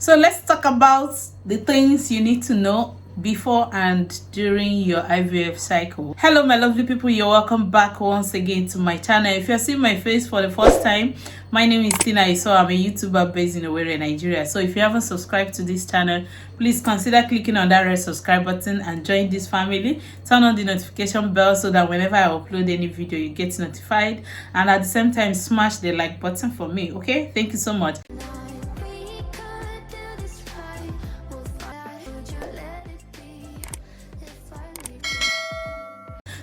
So let's talk about the things you need to know before and during your IVF cycle. Hello my lovely people, you're welcome back once again to my channel. If you're seeing my face for the first time, my name is Isoa. I'm a YouTuber based in Owerri, Nigeria. So if you haven't subscribed to this channel, please consider clicking on that red subscribe button and join this family. Turn on the notification bell so that whenever I upload any video you get notified, and at the same time smash the like button for me. Okay, thank you so much.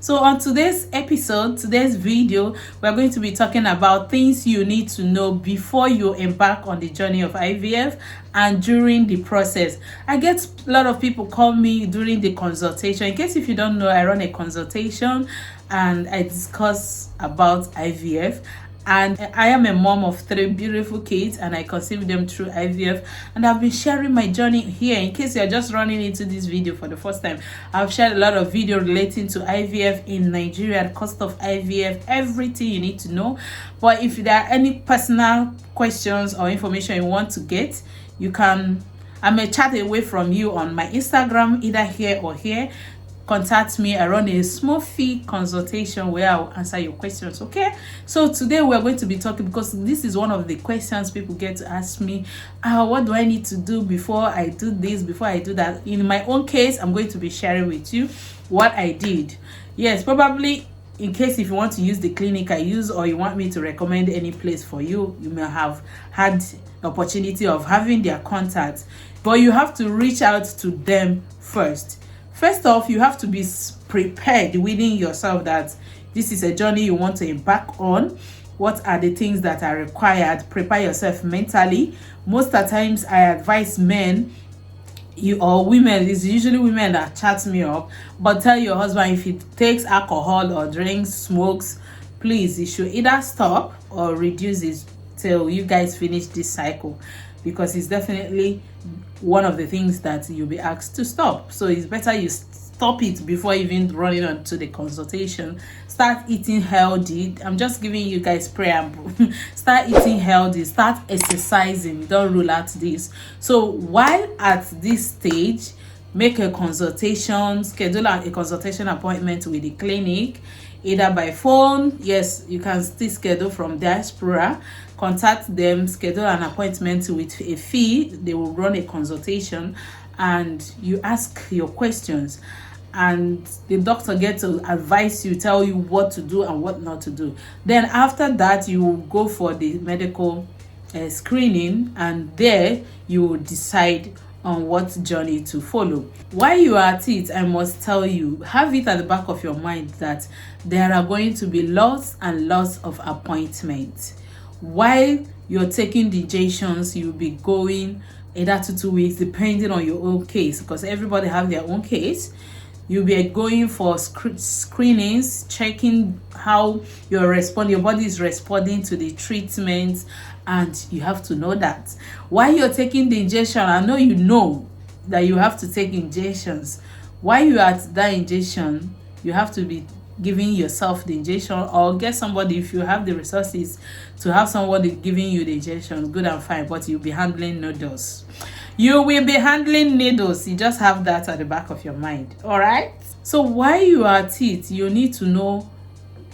So on today's video, we're going to be talking about things you need to know before you embark on the journey of IVF and during the process. I get a lot of people call me during the consultation. In case if you don't know, I run a consultation and I discuss about IVF. And I am a mom of 3 beautiful kids, and I conceived them through IVF, and I've been sharing my journey here. In case you're just running into this video for the first time, I've shared a lot of video relating to IVF in Nigeria, the cost of IVF, everything you need to know. But if there are any personal questions or information you want to get, you can, I'm a chat away from you on my Instagram, either here or here. Contact me. I run a small fee consultation where I'll answer your questions. Okay, so today we're going to be talking, because this is one of the questions people get to ask me, what do I need to do before I do this, before I do that. In my own case, I'm going to be sharing with you what I did. Yes, probably in case if you want to use the clinic I use, or you want me to recommend any place for you, you may have had the opportunity of having their contact, but you have to reach out to them first. First off, you have to be prepared within yourself that this is a journey you want to embark on. What are the things that are required? Prepare yourself mentally. Most of the times I advise men, or women, it's usually women that chat me up, but tell your husband if he takes alcohol or drinks, smokes, please, he should either stop or reduce it till you guys finish this cycle, because it's definitely one of the things that you'll be asked to stop. So it's better you stop it before even running on to the consultation. Start eating healthy. I'm just giving you guys preamble. Start eating healthy, start exercising. Don't rule out this. So while at this stage, make a consultation, schedule a consultation appointment with the clinic, either by phone. Yes, you can still schedule from diaspora. Contact them, schedule an appointment with a fee. They will run a consultation and you ask your questions, and the doctor gets to advise you, tell you what to do and what not to do. Then after that, you will go for the medical screening, and there you will decide on what journey to follow. While you are at it, I must tell you, have it at the back of your mind that there are going to be lots and lots of appointments. While you're taking the injections, you'll be going either to 2 weeks, depending on your own case, because everybody have their own case. You'll be going for screenings, checking how your body is responding to the treatment, and you have to know that. While you're taking the injection, I know you know that you have to take injections. While you're at that injection, you have to be giving yourself the injection, or get somebody, if you have the resources to have somebody giving you the injection, good and fine, but you'll be handling needles. You will be handling needles. You just have that at the back of your mind. All right, so while you are at it, you need to know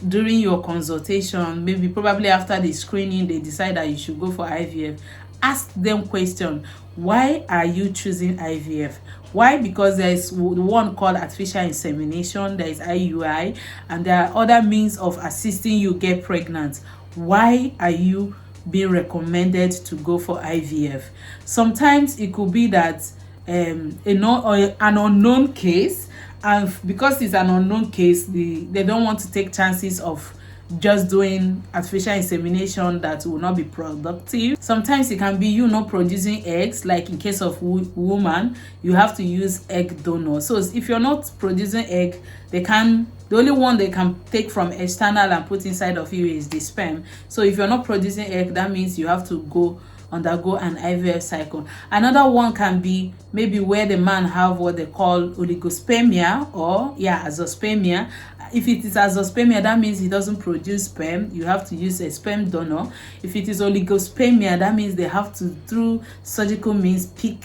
during your consultation, maybe probably after the screening, they decide that you should go for IVF. Ask them question. Why are you choosing IVF? Why? Because there is one called artificial insemination, there is IUI, and there are other means of assisting you get pregnant. Why are you being recommended to go for IVF? Sometimes it could be that an unknown case, and because it's an unknown case, they don't want to take chances of just doing artificial insemination that will not be productive. Sometimes it can be you not producing eggs, like in case of woman, you have to use egg donor. So if you're not producing egg, the only one they can take from external and put inside of you is the sperm. So if you're not producing egg, that means you have to undergo an IVF cycle. Another one can be maybe where the man have what they call oligospermia, or azoospermia. If it is azoospermia, that means it doesn't produce sperm. You have to use a sperm donor. If it is oligospermia, that means they have to, through surgical means, pick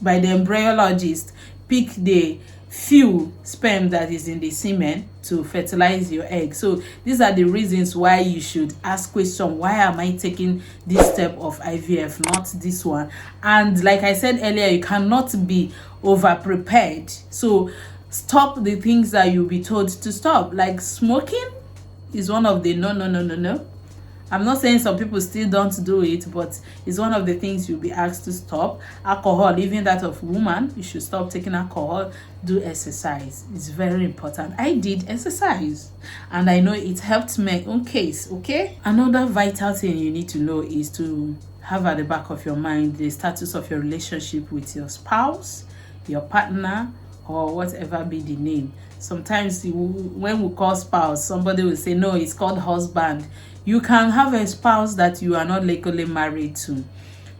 by the embryologist, pick the few sperm that is in the semen to fertilize your egg. So these are the reasons why you should ask question, why am I taking this step of IVF, not this one? And like I said earlier, you cannot be over prepared. So stop the things that you'll be told to stop. Like smoking is one of the no. I'm not saying some people still don't do it, but it's one of the things you'll be asked to stop. Alcohol, even that of woman, you should stop taking alcohol. Do exercise. It's very important. I did exercise and I know it helped my own case, okay? Another vital thing you need to know is to have at the back of your mind the status of your relationship with your spouse, your partner, or whatever be the name. Sometimes when we call spouse, somebody will say, no, it's called husband. You can have a spouse that you are not legally married to.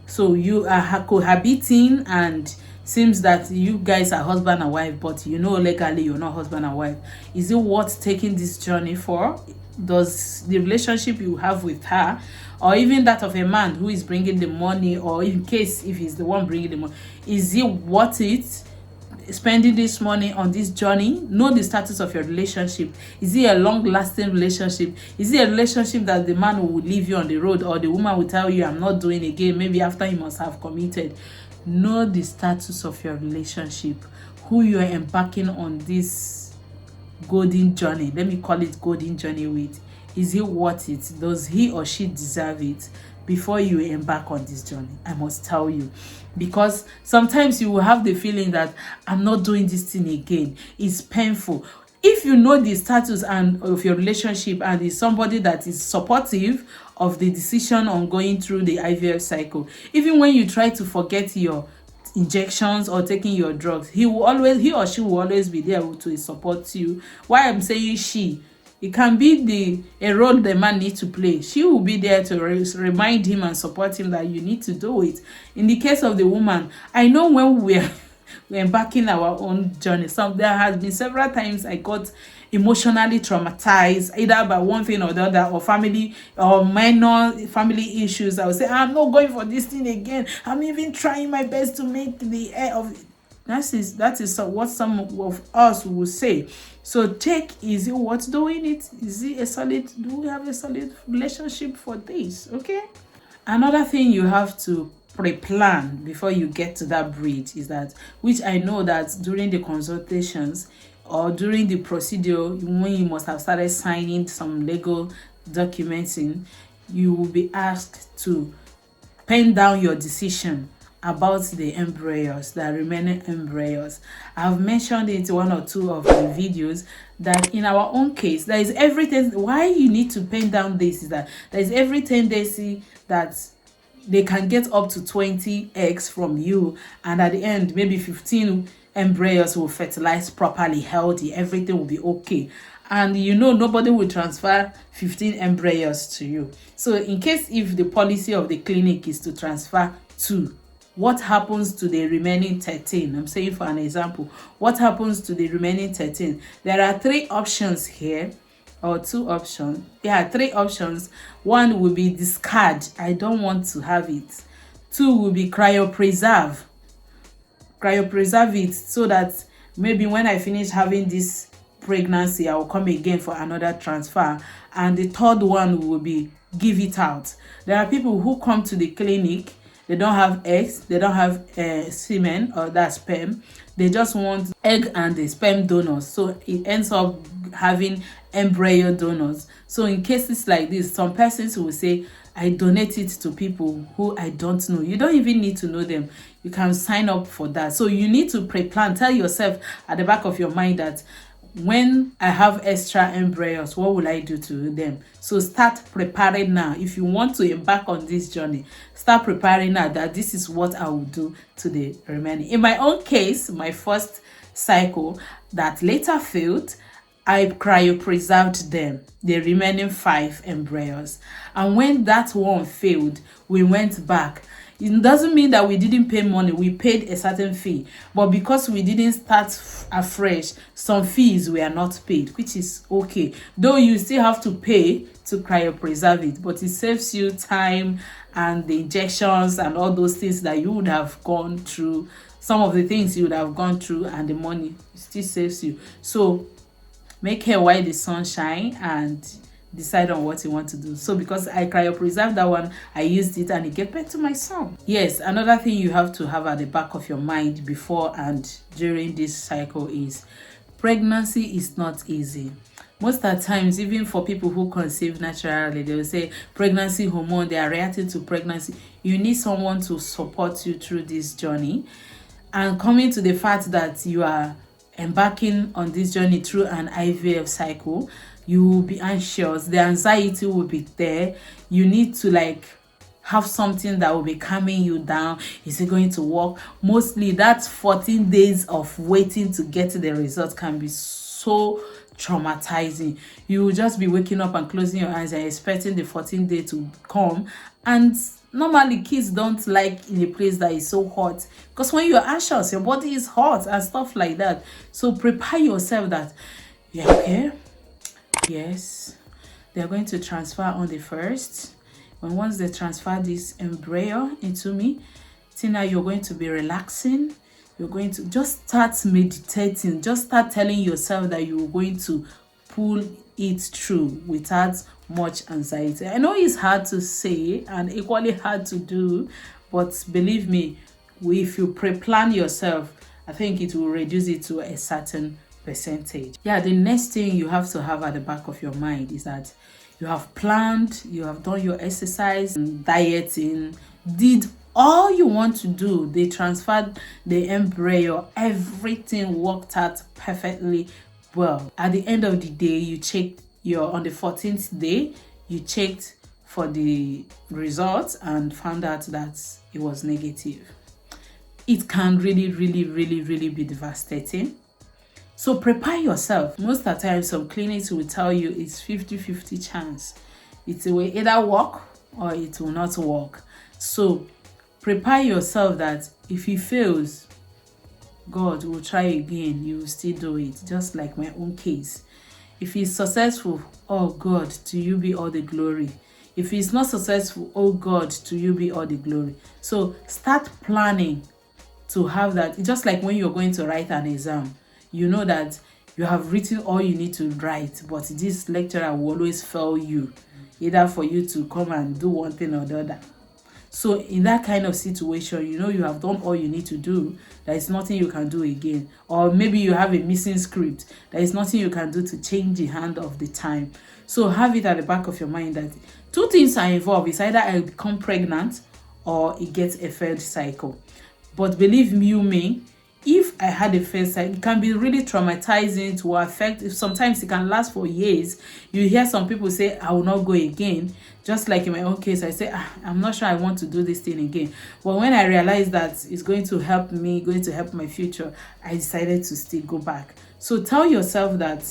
So you are cohabiting and seems that you guys are husband and wife, but you know legally you're not husband and wife. Is it worth taking this journey for? Does the relationship you have with her, or even that of a man who is bringing the money, or in case if he's the one bringing the money, is it worth it? Spending this money on this journey? Know the status of your relationship. Is it a long-lasting relationship? Is it a relationship that the man will leave you on the road, or the woman will tell you, I'm not doing again, maybe after you must have committed? Know the status of your relationship, who you are embarking on this golden journey, let me call it golden journey, with. Is it worth it? Does he or she deserve it? Before you embark on this journey, I must tell you, because sometimes you will have the feeling that I'm not doing this thing again. It's painful. If you know the status and of your relationship and is somebody that is supportive of the decision on going through the IVF cycle, even when you try to forget your injections or taking your drugs, he or she will always be there to support you. Why I'm saying she, it can be a role the man needs to play. She will be there to remind him and support him that you need to do it. In the case of the woman, I know when we're embarking our own journey, there has been several times I got emotionally traumatized, either by one thing or the other, or family or minor family issues. I would say, I'm not going for this thing again. I'm even trying my best to make the air of that is what some of us will say. So check, is it worth doing it? Is it a solid, do we have a solid relationship for this? Okay. Another thing you have to pre-plan before you get to that bridge is that, which I know that during the consultations or during the procedure, when you must have started signing some legal documents in, you will be asked to pen down your decision about the embryos, the remaining embryos. I've mentioned it in one or two of the videos that in our own case, there is everything. Why you need to pen down this is that there is every tendency that they can get up to 20 eggs from you, and at the end maybe 15 embryos will fertilize properly, healthy, everything will be okay. And you know nobody will transfer 15 embryos to you. So in case if the policy of the clinic is to transfer 2, what happens to the remaining 13? I'm saying for an example, what happens to the remaining 13? There are 3 options here, or 2 options. Yeah, 3 options. 1 will be discard. I don't want to have it. 2 will be cryopreserve. Cryopreserve it so that maybe when I finish having this pregnancy, I will come again for another transfer. And the 3rd one will be give it out. There are people who come to the clinic, they don't have eggs, they don't have semen or that sperm. They just want egg and the sperm donors. So it ends up having embryo donors. So in cases like this, some persons will say, I donate it to people who I don't know. You don't even need to know them. You can sign up for that. So you need to pre-plan. Tell yourself at the back of your mind that when I have extra embryos, what will I do to them? So start preparing now. If you want to embark on this journey, start preparing now that this is what I will do to the remaining. In my own case, my first cycle that later failed, I cryopreserved them, the remaining 5 embryos. And when that one failed, we went back. It doesn't mean that we didn't pay money. We paid a certain fee, but because we didn't start afresh, some fees were not paid, which is okay. Though you still have to pay to cryopreserve it, but it saves you time and the injections and all those things that you would have gone through. Some of the things you would have gone through, and the money still saves you. So make hair while the sun shine and decide on what you want to do. So because I cryopreserved that one, I used it and it gave birth to my son. Yes, another thing you have to have at the back of your mind before and during this cycle is pregnancy is not easy. Most of the times, even for people who conceive naturally, they will say pregnancy hormone, they are reacting to pregnancy. You need someone to support you through this journey. And coming to the fact that you are embarking on this journey through an IVF cycle, you will be anxious. The anxiety will be there. You need to have something that will be calming you down. Is it going to work? Mostly that 14 days of waiting to get the result can be so traumatizing. You will just be waking up and closing your eyes and expecting the 14th day to come. And normally kids don't like in a place that is so hot, because when you're anxious, your body is hot and stuff like that. So prepare yourself that you're okay. Yes, they're going to transfer on the 1st. Once they transfer this embryo into me, Tina, you're going to be relaxing. You're going to just start meditating. Just start telling yourself that you're going to pull it through without much anxiety. I know it's hard to say and equally hard to do, but believe me, if you pre-plan yourself, I think it will reduce it to a certain percentage. Yeah, the next thing you have to have at the back of your mind is that you have planned, you have done your exercise, dieting, did all you want to do. They transferred the embryo, everything worked out perfectly well. At the end of the day, you checked on the 14th day, you checked for the results and found out that it was negative. It can really be devastating. So prepare yourself. Most of the time, some clinics will tell you it's 50-50 chance. It will either work or it will not work. So prepare yourself that if it fails, God will try again. You will still do it. Just like my own case. If it's successful, oh God, to you be all the glory. If it's not successful, oh God, to you be all the glory. So start planning to have that. It's just like when you're going to write an exam. You know that you have written all you need to write, but this lecturer will always fail you, either for you to come and do one thing or the other. So in that kind of situation, you know you have done all you need to do. There is nothing you can do again. Or maybe you have a missing script. There is nothing you can do to change the hand of the time. So have it at the back of your mind that two things are involved. It's either I become pregnant or it gets a third cycle. But believe me, if I had a first cycle, it can be really traumatizing to affect. Sometimes it can last for years. You hear some people say, I will not go again. Just like in my own case, I say, I'm not sure I want to do this thing again. But when I realized that it's going to help me, going to help my future, I decided to still go back. So tell yourself that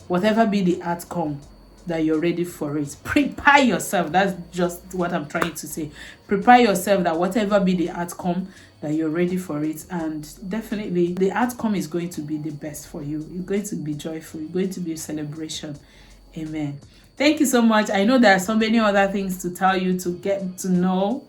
whatever be the outcome, that you're ready for it. Prepare yourself. That's just what I'm trying to say. Prepare yourself that whatever be the outcome, that you're ready for it. And definitely the outcome is going to be the best for you. It's going to be joyful. It's going to be a celebration. Amen. Thank you so much. I know there are so many other things to tell you to get to know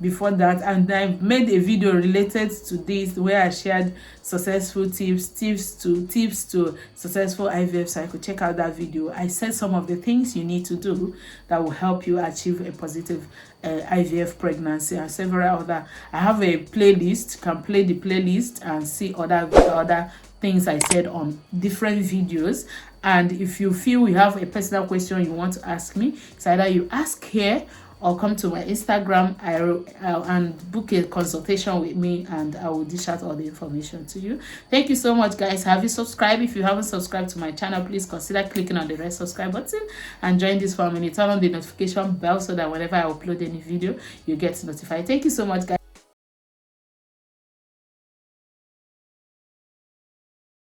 before that, and I've made a video related to this where I shared successful tips to successful IVF cycle. Check out that video. I said some of the things you need to do that will help you achieve a positive IVF pregnancy, and several other. I have a playlist. You can play the playlist and see other things I said on different videos. And if you feel you have a personal question you want to ask me, it's either you ask here or come to my Instagram and book a consultation with me, and I will dish out all the information to you. Thank you so much, guys. Have you subscribed? If you haven't subscribed to my channel, please consider clicking on the red subscribe button and join this family. Turn on the notification bell so that whenever I upload any video, you get notified. Thank you so much, guys.